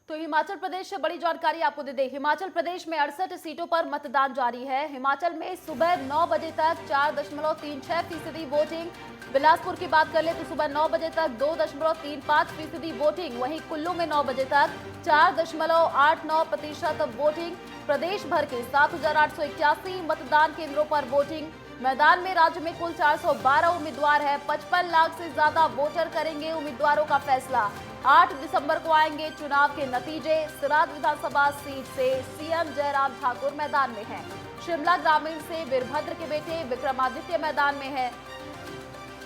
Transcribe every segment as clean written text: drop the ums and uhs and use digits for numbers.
तो हिमाचल प्रदेश से बड़ी जानकारी आपको दे दें। हिमाचल प्रदेश में 68 सीटों पर मतदान जारी है। हिमाचल में सुबह 9 बजे तक 4.36% वोटिंग। बिलासपुर की बात कर ले तो सुबह 9 बजे तक 2.35% वोटिंग। वहीं कुल्लू में 9 बजे तक 4.89% वोटिंग। प्रदेश भर के 7,881 मतदान केंद्रों पर वोटिंग। मैदान में राज्य में कुल 412 उम्मीदवार है। 55 लाख से ज्यादा वोटर करेंगे उम्मीदवारों का फैसला। 8 दिसंबर को आएंगे चुनाव के नतीजे। सिराज विधानसभा सीट से सीएम जयराम ठाकुर मैदान में हैं। शिमला ग्रामीण से वीरभद्र के बेटे विक्रमादित्य मैदान में है।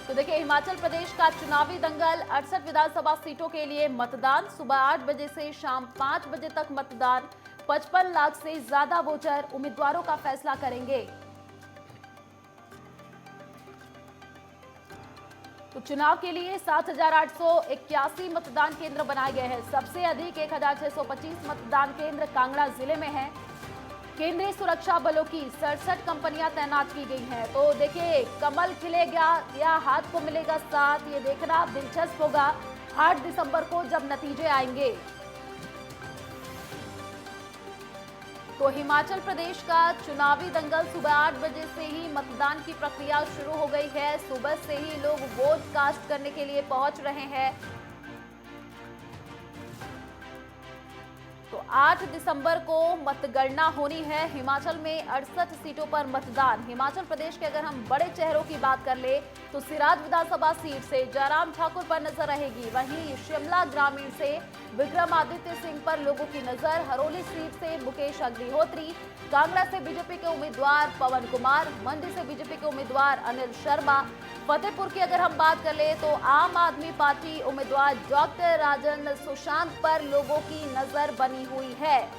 तो देखिए, हिमाचल प्रदेश का चुनावी दंगल। 68 विधानसभा सीटों के लिए मतदान। सुबह 8 बजे से शाम 5 बजे तक मतदान। 55 लाख से ज्यादा वोटर उम्मीदवारों का फैसला करेंगे। तो चुनाव के लिए 7,881 मतदान केंद्र बनाए गए हैं। सबसे अधिक 1,625 मतदान केंद्र कांगड़ा जिले में हैं। केंद्रीय सुरक्षा बलों की 67 कंपनियां तैनात की गई हैं। तो देखिए, कमल खिलेगा या हाथ को मिलेगा साथ, ये देखना दिलचस्प होगा 8 दिसंबर को जब नतीजे आएंगे। तो हिमाचल प्रदेश का चुनावी दंगल। सुबह 8 बजे से ही मतदान की प्रक्रिया शुरू हो गई है। सुबह से ही लोग वोट कास्ट करने के लिए पहुंच रहे हैं। तो 8 दिसंबर को मतगणना होनी है। हिमाचल में 68 सीटों पर मतदान। हिमाचल प्रदेश के अगर हम बड़े चेहरों की बात कर ले तो सिराज विधानसभा सीट से जयराम ठाकुर पर नजर रहेगी। वहीं शिमला ग्रामीण से विक्रमादित्य सिंह पर लोगों की नजर। हरोली सीट से मुकेश अग्निहोत्री। कांगड़ा से बीजेपी के उम्मीदवार पवन कुमार। मंडी से बीजेपी के उम्मीदवार अनिल शर्मा। फतेहपुर की अगर हम बात कर ले तो आम आदमी पार्टी उम्मीदवार डॉक्टर राजन सुशांत पर लोगों की नजर बनी हुई है।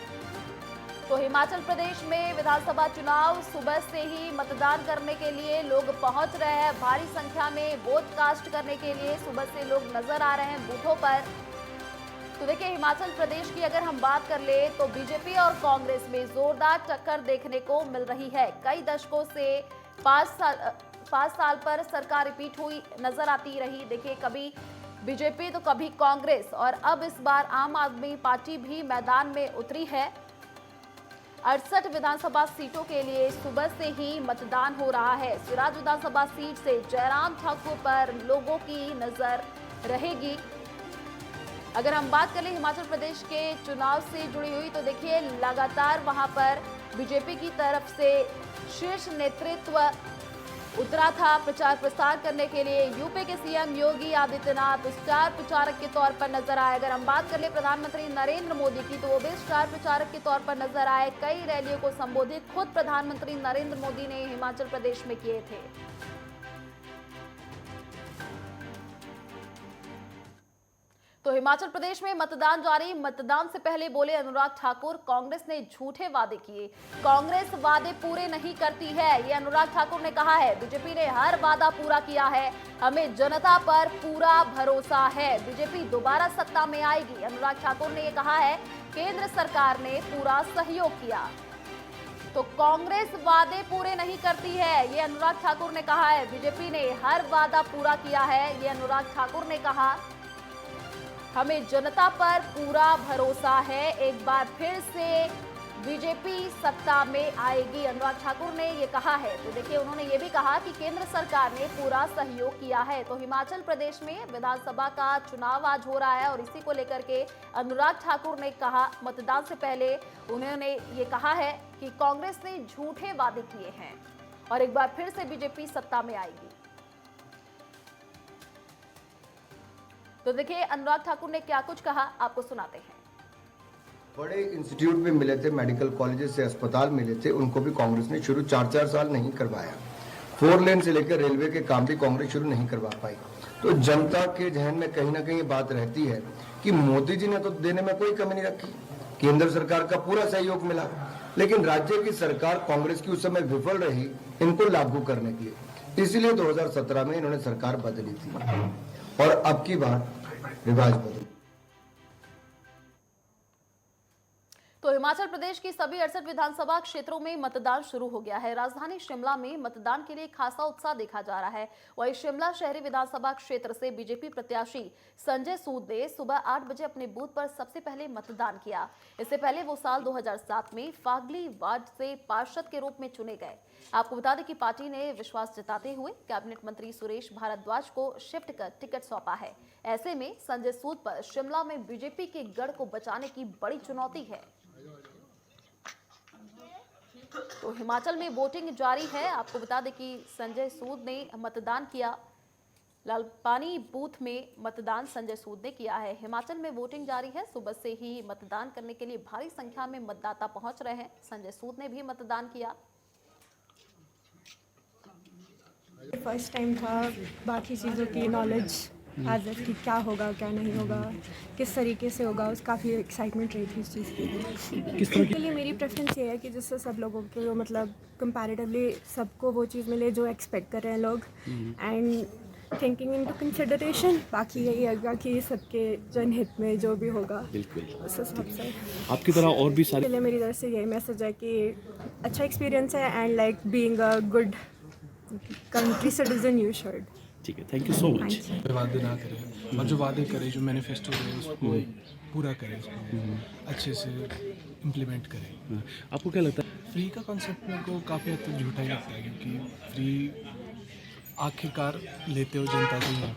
तो हिमाचल प्रदेश में विधानसभा चुनाव सुबह से ही मतदान करने के लिए लोग पहुंच रहे हैं। भारी संख्या में वोट कास्ट करने के लिए सुबह से लोग नजर आ रहे हैं बूथों पर। तो देखिए, हिमाचल प्रदेश की अगर हम बात कर ले तो बीजेपी और कांग्रेस में जोरदार टक्कर देखने को मिल रही है। कई दशकों से 5 साल पर सरकार रिपीट हुई नजर आती रही। देखिए, कभी बीजेपी तो कभी कांग्रेस, और अब इस बार आम आदमी पार्टी भी मैदान में उतरी है। 68 विधानसभा सीटों के लिए सुबह से ही मतदान हो रहा है। सिराज विधानसभा सीट से जयराम ठाकुर पर लोगों की नजर रहेगी। अगर हम बात करें हिमाचल प्रदेश के चुनाव से जुड़ी हुई तो देखिए, लगातार वहां पर बीजेपी की तरफ से शीर्ष नेतृत्व उतरा था प्रचार प्रसार करने के लिए। यूपी के सीएम योगी आदित्यनाथ स्टार प्रचारक के तौर पर नजर आए। अगर हम बात कर ले प्रधानमंत्री नरेंद्र मोदी की तो वो भी स्टार प्रचारक के तौर पर नजर आए। कई रैलियों को संबोधित खुद प्रधानमंत्री नरेंद्र मोदी ने हिमाचल प्रदेश में किए थे। तो हिमाचल प्रदेश में मतदान जारी। मतदान से पहले बोले अनुराग ठाकुर, कांग्रेस ने झूठे वादे किए। कांग्रेस वादे पूरे नहीं करती है, ये अनुराग ठाकुर ने कहा है। बीजेपी ने हर वादा पूरा किया है। हमें जनता पर पूरा भरोसा है। बीजेपी दोबारा सत्ता में आएगी। अनुराग ठाकुर ने ये कहा है। केंद्र सरकार ने पूरा सहयोग किया। तो कांग्रेस वादे पूरे नहीं करती है, ये अनुराग ठाकुर ने कहा है। बीजेपी ने हर वादा पूरा किया है, ये अनुराग ठाकुर ने कहा। हमें जनता पर पूरा भरोसा है। एक बार फिर से बीजेपी सत्ता में आएगी, अनुराग ठाकुर ने ये कहा है। तो देखिए, उन्होंने ये भी कहा कि केंद्र सरकार ने पूरा सहयोग किया है। तो हिमाचल प्रदेश में विधानसभा का चुनाव आज हो रहा है और इसी को लेकर के अनुराग ठाकुर ने कहा, मतदान से पहले उन्होंने ये कहा है कि कांग्रेस ने झूठे वादे किए हैं और एक बार फिर से बीजेपी सत्ता में आएगी। तो देखिए, अनुराग ठाकुर ने क्या कुछ कहा, आपको सुनाते हैं। बड़े इंस्टीट्यूट भी मिले थे, मेडिकल कॉलेजेस से अस्पताल मिले थे, उनको भी कांग्रेस ने शुरू 4-4 साल नहीं करवाया। 4 लेन से लेकर रेलवे के काम भी कांग्रेस शुरू नहीं करवा पाई। तो जनता के जहन में कहीं ना कहीं बात रहती है कि मोदी जी ने तो देने में कोई कमी नहीं रखी, केंद्र सरकार का पूरा सहयोग मिला, लेकिन राज्य की सरकार कांग्रेस की उस समय विफल रही इनको लागू करने के लिए। इसीलिए 2017 में इन्होंने सरकार बदली थी और अब की बार रिवाज बदल। तो हिमाचल प्रदेश की सभी 68 विधानसभा क्षेत्रों में मतदान शुरू हो गया है। राजधानी शिमला में मतदान के लिए खासा उत्साह देखा जा रहा है। वहीं शिमला शहरी विधानसभा क्षेत्र से बीजेपी प्रत्याशी संजय सूद ने सुबह 8 बजे अपने बूथ पर सबसे पहले मतदान किया। इससे पहले वो साल 2007 में फागली वार्ड से पार्षद के रूप में चुने गए। आपको बता दें कि पार्टी ने विश्वास जताते हुए कैबिनेट मंत्री सुरेश भारद्वाज को शिफ्ट कर टिकट सौंपा है। ऐसे में संजय सूद पर शिमला में बीजेपी के गढ़ को बचाने की बड़ी चुनौती है। तो हिमाचल में वोटिंग जारी है। आपको बता दें कि संजय सूद ने मतदान किया। लालपानी बूथ में मतदान संजय सूद ने किया है। हिमाचल में वोटिंग जारी है। सुबह से ही मतदान करने के लिए भारी संख्या में मतदाता पहुंच रहे हैं। संजय सूद ने भी मतदान किया। फर्स्ट टाइम था, बाकी चीज़ों की नॉलेज एज इफ कि क्या होगा क्या नहीं होगा, किस तरीके से होगा, उस काफ़ी एक्साइटमेंट रही थी इस चीज़ की। किस तरह के लिए मेरी प्रेफरेंस ये है कि जिससे सब लोगों के जो मतलब कंपैरेटिवली सबको वो चीज़ मिले जो एक्सपेक्ट कर रहे हैं लोग, एंड थिंकिंग इनटू कंसिडरेशन। बाकी यही होगा कि सबके जनहित में जो भी होगा बिल्कुल उस हिसाब से। आपकी तरह और भी सारे के लिए मेरी तरफ से यही मैसेज है कि अच्छा एक्सपीरियंस है, and like being a good country citizen you should. ठीक है, थैंक यू सो मच। वादे ना करें और जो वादे करें, जो मैनिफेस्टो है उसको पूरा करें, उसको अच्छे से इम्प्लीमेंट करें। आपको क्या लगता है? फ्री का कॉन्सेप्ट मेरे को काफ़ी हद तक झूठा ही लगता है, क्योंकि फ्री आखिरकार लेते हो जनता से ही हैं।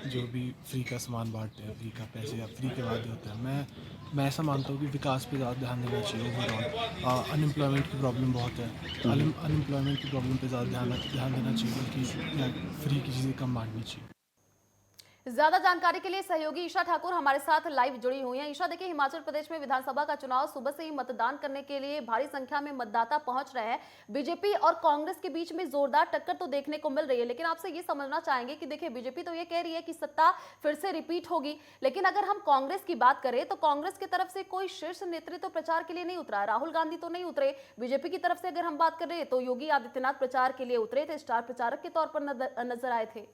जो भी फ्री का सामान बांटते हैं, फ्री का पैसे या फ्री के वादे होते हैं, मैं ऐसा मानता हूँ कि विकास पे ज़्यादा ध्यान देना चाहिए ओवरऑल। अनएम्प्लॉयमेंट की प्रॉब्लम बहुत है, अनएम्प्लॉयमेंट की प्रॉब्लम पे ज़्यादा ध्यान देना चाहिए, बल्कि फ्री की चीज़ें कम बांटनी चाहिए। ज्यादा जानकारी के लिए सहयोगी ईशा ठाकुर हमारे साथ लाइव जुड़ी हुई हैं। ईशा, देखिए हिमाचल प्रदेश में विधानसभा का चुनाव, सुबह से ही मतदान करने के लिए भारी संख्या में मतदाता पहुंच रहे हैं। बीजेपी और कांग्रेस के बीच में जोरदार टक्कर तो देखने को मिल रही है, लेकिन आपसे ये समझना चाहेंगे कि देखिए बीजेपी तो ये कह रही है कि सत्ता फिर से रिपीट होगी, लेकिन अगर हम कांग्रेस की बात करें तो कांग्रेस की तरफ से कोई शीर्ष नेतृत्व तो प्रचार के लिए नहीं उतरा। राहुल गांधी तो नहीं उतरे। बीजेपी की तरफ से अगर हम बात करें तो योगी आदित्यनाथ प्रचार के लिए उतरे थे, स्टार प्रचारक के तौर पर नजर आए थे।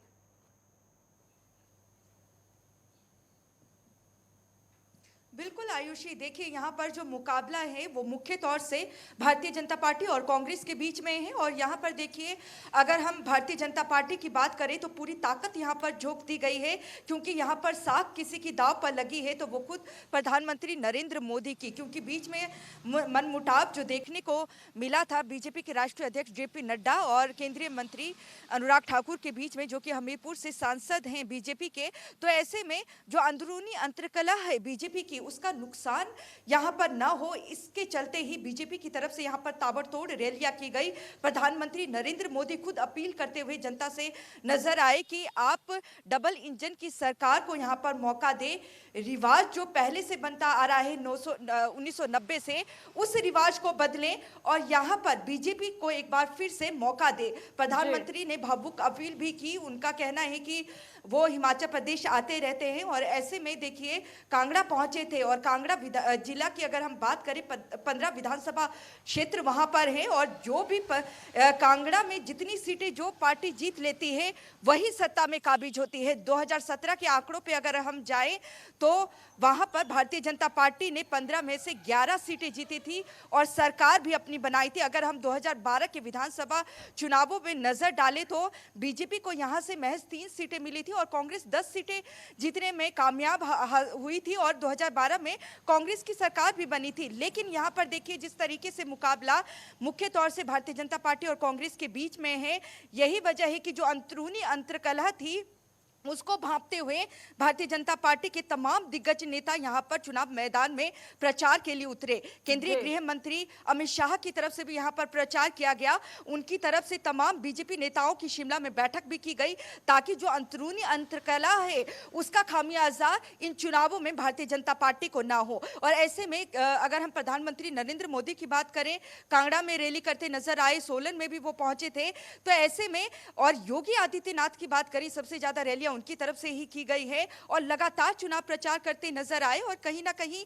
बिल्कुल आयुषी, देखिए यहाँ पर जो मुकाबला है वो मुख्य तौर से भारतीय जनता पार्टी और कांग्रेस के बीच में है। और यहाँ पर देखिए, अगर हम भारतीय जनता पार्टी की बात करें तो पूरी ताकत यहाँ पर झोंक दी गई है, क्योंकि यहाँ पर साख किसी की दाव पर लगी है तो वो खुद प्रधानमंत्री नरेंद्र मोदी की। क्योंकि बीच में मनमुटाव जो देखने को मिला था बीजेपी के राष्ट्रीय अध्यक्ष JP नड्डा और केंद्रीय मंत्री अनुराग ठाकुर के बीच में, जो कि हमीरपुर से सांसद हैं बीजेपी के, तो ऐसे में जो अंदरूनी अंतर्कलह है बीजेपी की, उसका नुकसान यहाँ पर ना हो, इसके चलते ही बीजेपी की तरफ से यहाँ पर ताबड़तोड़ रैलियां की गई। प्रधानमंत्री नरेंद्र मोदी खुद अपील करते हुए जनता से नजर आए कि आप डबल इंजन की सरकार को यहाँ पर मौका दे। रिवाज जो पहले से बनता आ रहा है 1990 से, उस रिवाज को बदलें और यहाँ पर बीजेपी को एक बार फिर से मौका दे। प्रधानमंत्री ने भावुक अपील भी की। उनका कहना है कि वो हिमाचल प्रदेश आते रहते हैं और ऐसे में देखिए कांगड़ा पहुंचे थे, और कांगड़ा जिला की अगर हम बात करें 15 विधानसभा क्षेत्र वहां पर हैं, और जो भी कांगड़ा में जितनी सीटें जो पार्टी जीत लेती है वही सत्ता में काबिज होती है। 2017 के आंकड़ों पे अगर हम जाएं तो वहां पर भारतीय जनता पार्टी ने 15 में से 11 सीटें जीती थी और सरकार भी अपनी बनाई थी। अगर हम 2012 के विधानसभा चुनावों में नजर डालें तो बीजेपी को यहां से महज 3 सीटें मिली थी और कांग्रेस 10 सीटें जीतने में कामयाब हुई थी, और 2012 में कांग्रेस की सरकार भी बनी थी। लेकिन यहां पर देखिए जिस तरीके से मुकाबला मुख्य तौर से भारतीय जनता पार्टी और कांग्रेस के बीच में है, यही वजह है कि जो अंदरूनी अंतर्कलह थी उसको भांपते हुए भारतीय जनता पार्टी के तमाम दिग्गज नेता यहां पर चुनाव मैदान में प्रचार के लिए उतरे। केंद्रीय गृह मंत्री अमित शाह की तरफ से भी यहां पर प्रचार किया गया। उनकी तरफ से तमाम बीजेपी नेताओं की शिमला में बैठक भी की गई, ताकि जो अंदरूनी अंतर्कलह है उसका खामियाजा इन चुनावों में भारतीय जनता पार्टी को ना हो। और ऐसे में अगर हम प्रधानमंत्री नरेंद्र मोदी की बात करें, कांगड़ा में रैली करते नजर आए, सोलन में भी वो पहुंचे थे, तो ऐसे में और योगी आदित्यनाथ की बात करें, सबसे ज्यादा रैलियां उनकी तरफ से ही की गई है और लगातार चुनाव प्रचार करते नजर आए। और कहीं ना कहीं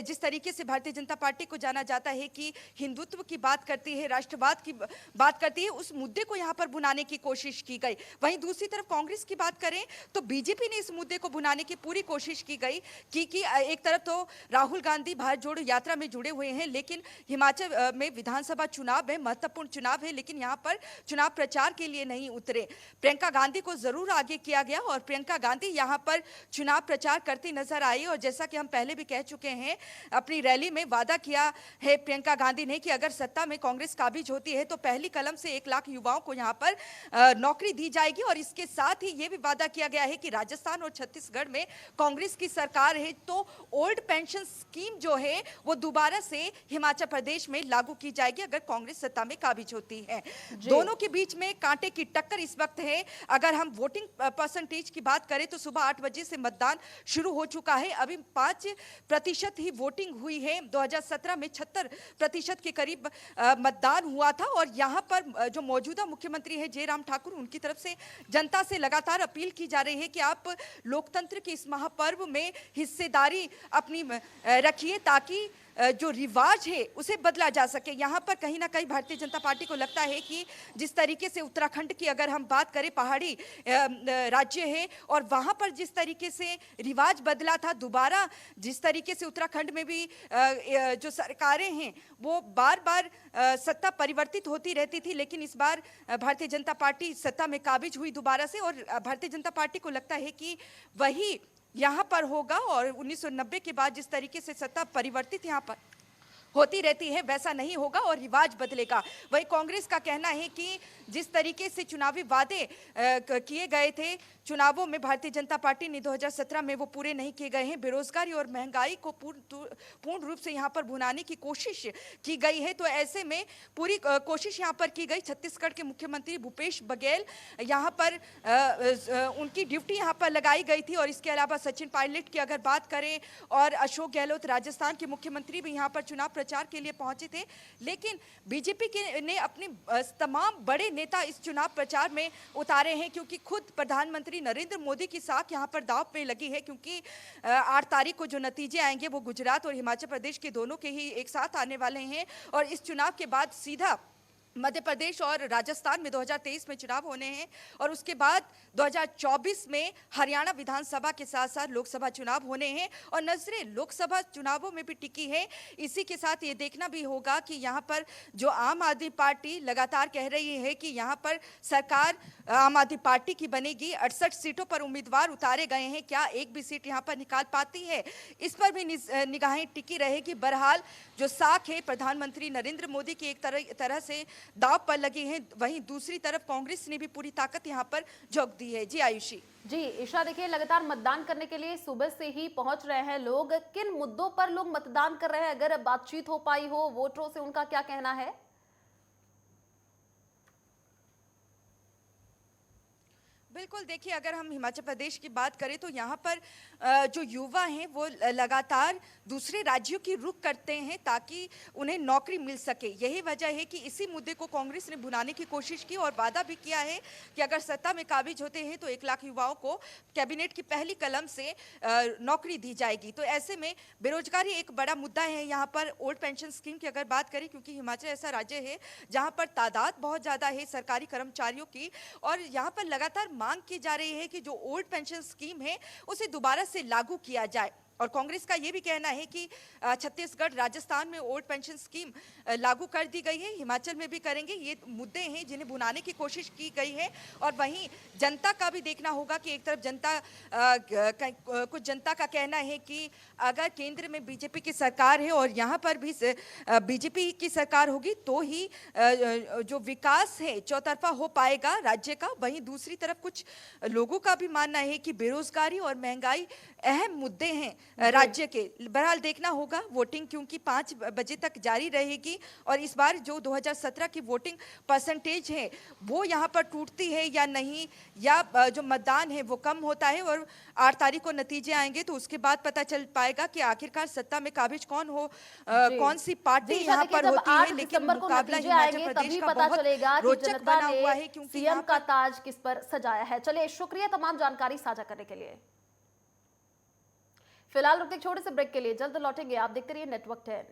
जिस तरीके से भारतीय जनता पार्टी को जाना जाता है कि हिंदुत्व की बात करती है, राष्ट्रवाद की बात करती है, उस मुद्दे को यहाँ पर भुनाने की कोशिश की गई। वहीं दूसरी तरफ कांग्रेस की बात करें तो बीजेपी ने इस मुद्दे को भुनाने की पूरी कोशिश की गई कि एक तरफ तो राहुल गांधी भारत जोड़ो यात्रा में जुड़े हुए हैं, लेकिन हिमाचल में विधानसभा चुनाव है, महत्वपूर्ण चुनाव है, लेकिन यहाँ पर चुनाव प्रचार के लिए नहीं उतरे। प्रियंका गांधी को जरूर आगे किया गया और प्रियंका गांधी यहाँ पर चुनाव प्रचार करती नजर आई। और जैसा कि हम पहले भी कह चुके हैं, अपनी रैली में वादा किया है प्रियंका गांधी ने कि अगर सत्ता में कांग्रेस काबिज होती है तो पहली कलम से 1 लाख युवाओं को यहाँ पर नौकरी दी जाएगी। और इसके साथ ही ये भी वादा किया गया है कि राजस्थान और छत्तीसगढ़ में कांग्रेस की सरकार है तो ओल्ड पेंशन स्कीम जो है वो दोबारा से हिमाचल प्रदेश में लागू की जाएगी अगर कांग्रेस सत्ता में काबिज होती है। दोनों के बीच में कांटे की टक्कर इस वक्त है। अगर हम वोटिंग परसेंटेज की बात करें तो सुबह 8 बजे से मतदान शुरू हो चुका है। अभी 5% ही वोटिंग हुई है। 2017 में 76% के करीब मतदान हुआ था। और यहाँ पर जो मौजूदा मुख्यमंत्री है जयराम ठाकुर, उनकी तरफ से जनता से लगातार अपील की जा रही है कि आप लोकतंत्र के इस महापर्व में हिस्सेदारी अपनी रखिए ताकि जो रिवाज है उसे बदला जा सके। यहाँ पर कहीं ना कहीं भारतीय जनता पार्टी को लगता है कि जिस तरीके से उत्तराखंड की अगर हम बात करें, पहाड़ी राज्य है और वहाँ पर जिस तरीके से रिवाज बदला था, दोबारा जिस तरीके से उत्तराखंड में भी जो सरकारें हैं वो बार बार सत्ता परिवर्तित होती रहती थी, लेकिन इस बार भारतीय जनता पार्टी सत्ता में काबिज हुई दोबारा से। और भारतीय जनता पार्टी को लगता है कि वही यहाँ पर होगा और 1990 के बाद जिस तरीके से सत्ता परिवर्तित यहाँ पर होती रहती है वैसा नहीं होगा और रिवाज बदलेगा। वही कांग्रेस का कहना है कि जिस तरीके से चुनावी वादे किए गए थे चुनावों में भारतीय जनता पार्टी ने 2017 में वो पूरे नहीं किए गए हैं। बेरोजगारी और महंगाई को पूर्ण रूप से यहाँ पर भुनाने की कोशिश की गई है। तो ऐसे में पूरी कोशिश यहाँ पर की गई। छत्तीसगढ़ के मुख्यमंत्री भूपेश बघेल यहाँ पर उनकी ड्यूटी यहाँ पर लगाई गई थी। और इसके अलावा सचिन पायलट की अगर बात करें और अशोक गहलोत राजस्थान के मुख्यमंत्री भी यहाँ पर चुनाव प्रचार के लिए पहुंचे थे, लेकिन बीजेपी ने अपने तमाम बड़े नेता इस चुनाव प्रचार में उतारे हैं क्योंकि खुद प्रधानमंत्री नरेंद्र मोदी की साख यहाँ पर दांव पे लगी है। क्योंकि 8 तारीख को जो नतीजे आएंगे वो गुजरात और हिमाचल प्रदेश के दोनों के ही एक साथ आने वाले हैं और इस चुनाव के बाद सीधा मध्य प्रदेश और राजस्थान में 2023 में चुनाव होने हैं और उसके बाद 2024 में हरियाणा विधानसभा के साथ साथ लोकसभा चुनाव होने हैं और नजरें लोकसभा चुनावों में भी टिकी है। इसी के साथ ये देखना भी होगा कि यहाँ पर जो आम आदमी पार्टी लगातार कह रही है कि यहाँ पर सरकार आम आदमी पार्टी की बनेगी। 68 सीटों पर उम्मीदवार उतारे गए हैं, क्या एक भी सीट यहाँ पर निकाल पाती है, इस पर भी निगाहें टिकी रहेगी। बहरहाल जो साख है प्रधानमंत्री नरेंद्र मोदी की एक तरह से दांव पर लगी है, वहीं दूसरी तरफ कांग्रेस ने भी पूरी ताकत यहां पर झोंक दी है। जी आयुषी। जी ईशा, देखिए लगातार मतदान करने के लिए सुबह से ही पहुंच रहे हैं लोग। किन मुद्दों पर लोग मतदान कर रहे हैं, अगर बातचीत हो पाई हो वोटरों से, उनका क्या कहना है? बिल्कुल, देखिए अगर हम हिमाचल प्रदेश की बात करें तो यहाँ पर जो युवा हैं वो लगातार दूसरे राज्यों की रुख करते हैं ताकि उन्हें नौकरी मिल सके। यही वजह है कि इसी मुद्दे को कांग्रेस ने भुनाने की कोशिश की और वादा भी किया है कि अगर सत्ता में काबिज होते हैं तो 1 लाख युवाओं को कैबिनेट की पहली कलम से नौकरी दी जाएगी। तो ऐसे में बेरोजगारी एक बड़ा मुद्दा है यहाँ पर। ओल्ड पेंशन स्कीम की अगर बात करें, क्योंकि हिमाचल ऐसा राज्य है जहाँ पर तादाद बहुत ज़्यादा है सरकारी कर्मचारियों की और यहाँ पर लगातार मांग की जा रही है कि जो ओल्ड पेंशन स्कीम है उसे दोबारा से लागू किया जाए। और कांग्रेस का ये भी कहना है कि छत्तीसगढ़ राजस्थान में ओल्ड पेंशन स्कीम लागू कर दी गई है, हिमाचल में भी करेंगे। ये मुद्दे हैं जिन्हें भुनाने की कोशिश की गई है। और वहीं जनता का भी देखना होगा कि एक तरफ जनता कुछ जनता का कहना है कि अगर केंद्र में बीजेपी की सरकार है और यहाँ पर भी बीजेपी की सरकार होगी तो ही जो विकास है चौतरफा हो पाएगा राज्य का। वहीं दूसरी तरफ कुछ लोगों का भी मानना है कि बेरोजगारी और महंगाई अहम मुद्दे हैं राज्य के। बहरहाल देखना होगा वोटिंग, क्योंकि 5 बजे तक जारी रहेगी और इस बार जो 2017 की वोटिंग परसेंटेज है वो यहाँ पर टूटती है या नहीं, या जो मतदान है वो कम होता है, और 8 तारीख को नतीजे आएंगे तो उसके बाद पता चल पाएगा कि आखिरकार सत्ता में काबिज कौन हो, कौन सी पार्टी जी, यहाँ देखिए, पर जब होती 8 है। लेकिन दिसंबर को मुकाबला नतीजे हिमाचल आएंगे प्रदेश तभी का पता बहुत चलेगा कि रोचक जनता बना हुआ है, ने क्योंकि सीएम यहाँ का पर ताज किस पर सजाया है। चलिए, शुक्रिया तमाम जानकारी साझा करने के लिए। फिलहाल रुकते एक छोटे से ब्रेक के लिए, जल्द लौटेंगे। आप देखते रहिए नेटवर्क 10।